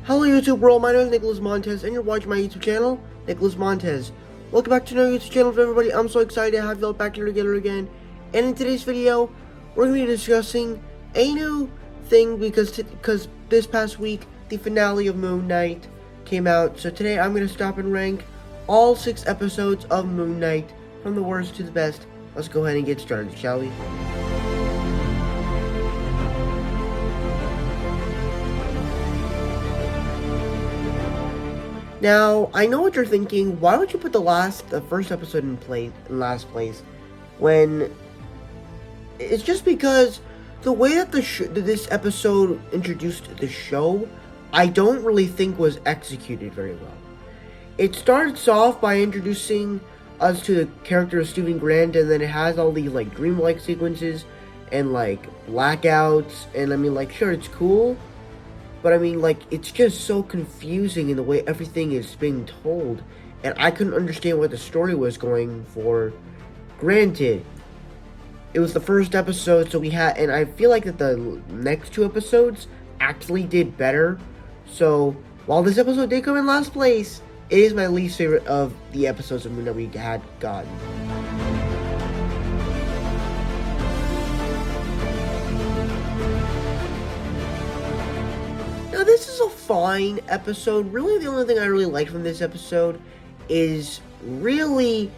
Hello YouTube world, my name is Nicholas Montez and you're watching my YouTube channel, Nicholas Montez. Welcome back to another YouTube channel for everybody. I'm so excited to have you all back here together again. And in today's video, we're going to be discussing a new thing because this past week, the finale of Moon Knight came out. So today I'm going to stop and rank all 6 episodes of Moon Knight from the worst to the best. Let's go ahead and get started, shall we? Now, I know what you're thinking. Why would you put the first episode in last place? When it's just because the way that this episode introduced the show, I don't really think was executed very well. It starts off by introducing us to the character of Stephen Grant, and then it has all these like dreamlike sequences and like blackouts, and I mean, like, sure, it's cool. But I mean, like, it's just so confusing in the way everything is being told. And I couldn't understand what the story was going for. Granted, it was the first episode, so we had... And I feel like that the next 2 episodes actually did better. So, while this episode did come in last place, it is my least favorite of the episodes of Moon that we had gotten. Now, this is a fine episode. Really, the only thing I really like from this episode is really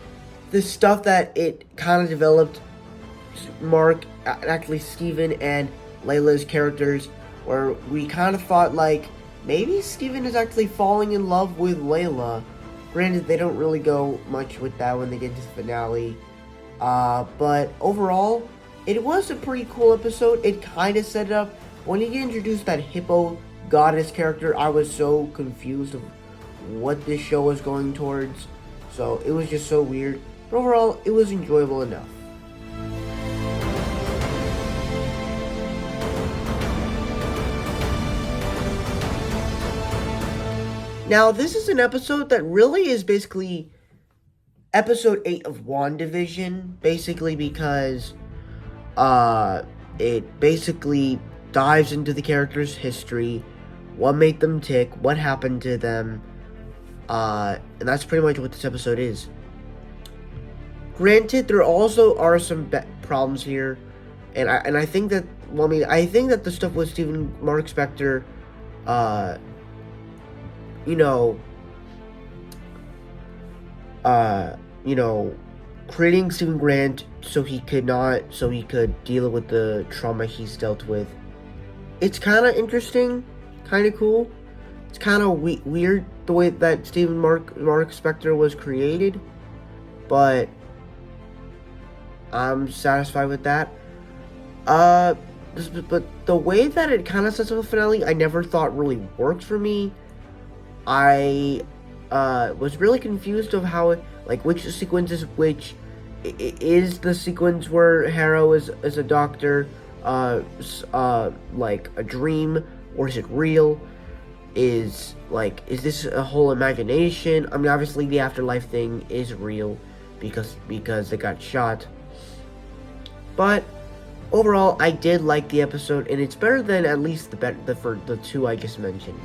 the stuff that it kind of developed Steven and Layla's characters, where we kind of thought, like, maybe Steven is actually falling in love with Layla. Granted, they don't really go much with that when they get to the finale. But overall, it was a pretty cool episode. It kind of set it up. When you get introduced that hippo goddess character, I was so confused of what this show was going towards, so it was just so weird. But overall, it was enjoyable enough. Now, this is an episode that really is basically episode 8 of WandaVision, basically because it basically dives into the character's history, what made them tick, what happened to them, and that's pretty much what this episode is. Granted, there also are some problems here, and I think that, well, I mean, I think that the stuff with Mark Spector, creating Stephen Grant so he could deal with the trauma he's dealt with. It's kind of interesting, kind of cool. It's kind of weird the way that Mark Spector was created, but I'm satisfied with that. But the way that it kind of sets up a finale, I never thought really worked for me. I was really confused of how which sequence is which. Is the sequence where Harrow is a doctor like a dream, or is it real? Is this a whole imagination? I mean, obviously the afterlife thing is real because they got shot. But overall, I did like the episode, and it's better than at least the 2 I just mentioned.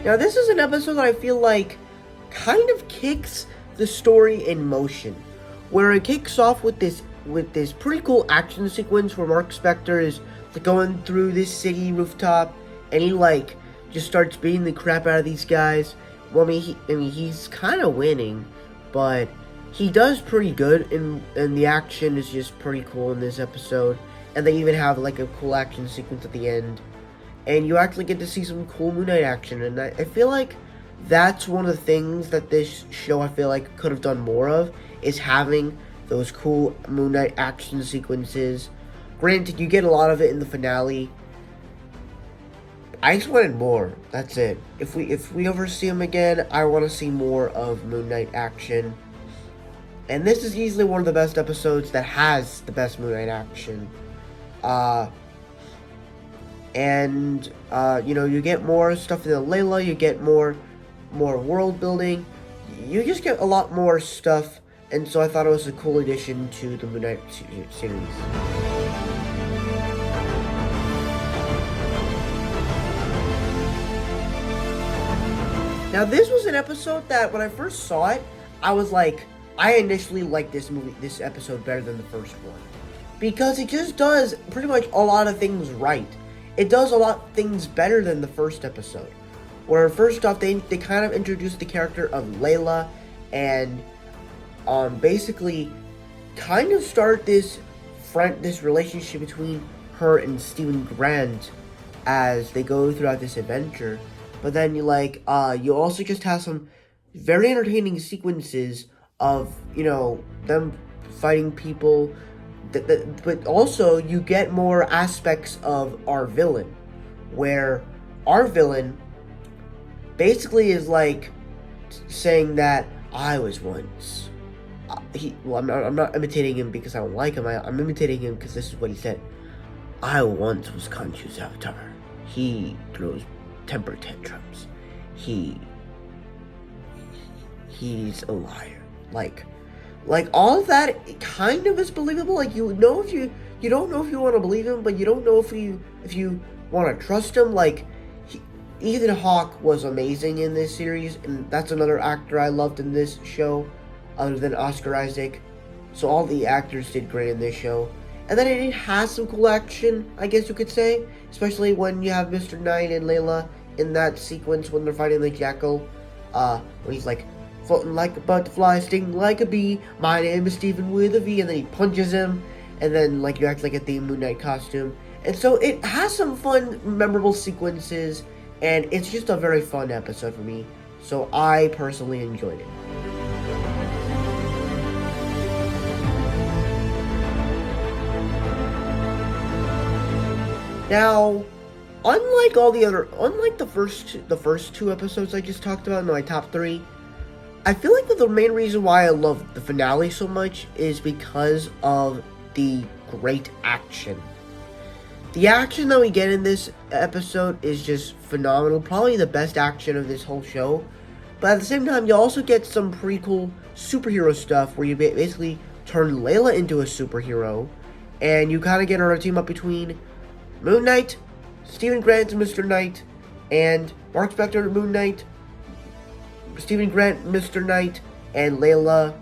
Now, this is an episode that I feel like kind of kicks the story in motion, where it kicks off with this pretty cool action sequence where Mark Spector is going through this city rooftop, and he just starts beating the crap out of these guys. Well, I mean he's kind of winning, but he does pretty good, and the action is just pretty cool in this episode. and they even have like a cool action sequence at the end, and you actually get to see some cool Moon Knight action. And I feel like that's one of the things that this show, I feel like, could have done more of, is having those cool Moon Knight action sequences. Granted, you get a lot of it in the finale. I just wanted more. That's it. If we ever see him again, I want to see more of Moon Knight action. And this is easily one of the best episodes that has the best Moon Knight action. You know, you get more stuff in the Layla, you get more world building. You just get a lot more stuff, and so I thought it was a cool addition to the Moon Knight series. Now, this was an episode that when I first saw it, I was like, I initially liked this episode better than the first one, because it just does pretty much a lot of things right. It does a lot of things better than the first episode, where first off they kind of introduced the character of Layla, and basically kind of start this relationship between her and Stephen Grant as they go throughout this adventure. But then you also just have some very entertaining sequences of, you know, them fighting people, but also you get more aspects of our villain, where our villain basically is like saying that I was once. I'm not imitating him because I don't like him. I'm imitating him because this is what he said. I once was Khonshu's avatar. He throws temper tantrums. He's a liar. Like all of that, it kind of is believable. Like, you know, if you don't know if you want to believe him, but you don't know if you want to trust him. Like, Ethan Hawke was amazing in this series, and that's another actor I loved in this show, other than Oscar Isaac. So all the actors did great in this show. And then it has some cool action, I guess you could say, especially when you have Mr. Knight and Layla in that sequence when they're fighting the Jackal, when he's like, floating like a butterfly, stinging like a bee, my name is Stephen with a V, and then he punches him, and then like you actually get the Moon Knight costume. And so it has some fun, memorable sequences, and it's just a very fun episode for me. So I personally enjoyed it. Now, unlike the first two episodes I just talked about in my top 3, I feel like that the main reason why I love the finale so much is because of the great action. The action that we get in this episode is just phenomenal. Probably the best action of this whole show. But at the same time, you also get some pretty cool superhero stuff where you basically turn Layla into a superhero. And you kind of get a team up between Moon Knight, Stephen Grant, Mr. Knight, and Mark Spector, Moon Knight, Stephen Grant, Mr. Knight, and Layla,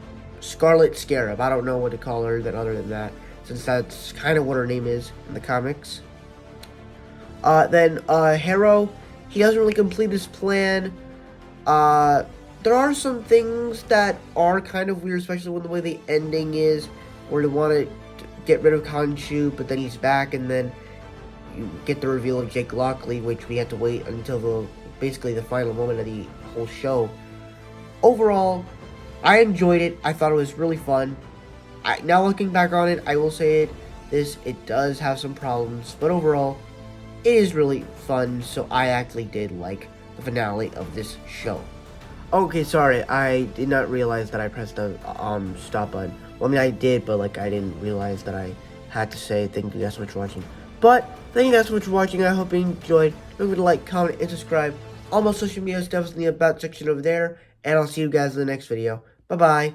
Scarlet Scarab. I don't know what to call her other than that, since that's kind of what her name is in the comics. Then Harrow, he doesn't really complete his plan. There are some things that are kind of weird, especially when the way the ending is, where they want to get rid of Khonshu, but then he's back, and then you get the reveal of Jake Lockley, which we have to wait until basically the final moment of the whole show. Overall, I enjoyed it. I thought it was really fun. Now looking back on it, I will say it does have some problems, but overall, it is really fun. So I actually did like the finale of this show. Okay, sorry, I did not realize that I pressed the stop button. Well, I mean, I did, but I didn't realize that I had to say thank you guys so much for watching. But thank you guys so much for watching. I hope you enjoyed. Don't forget to like, comment, and subscribe. All my social media stuff is in the about section over there. And I'll see you guys in the next video. Bye-bye.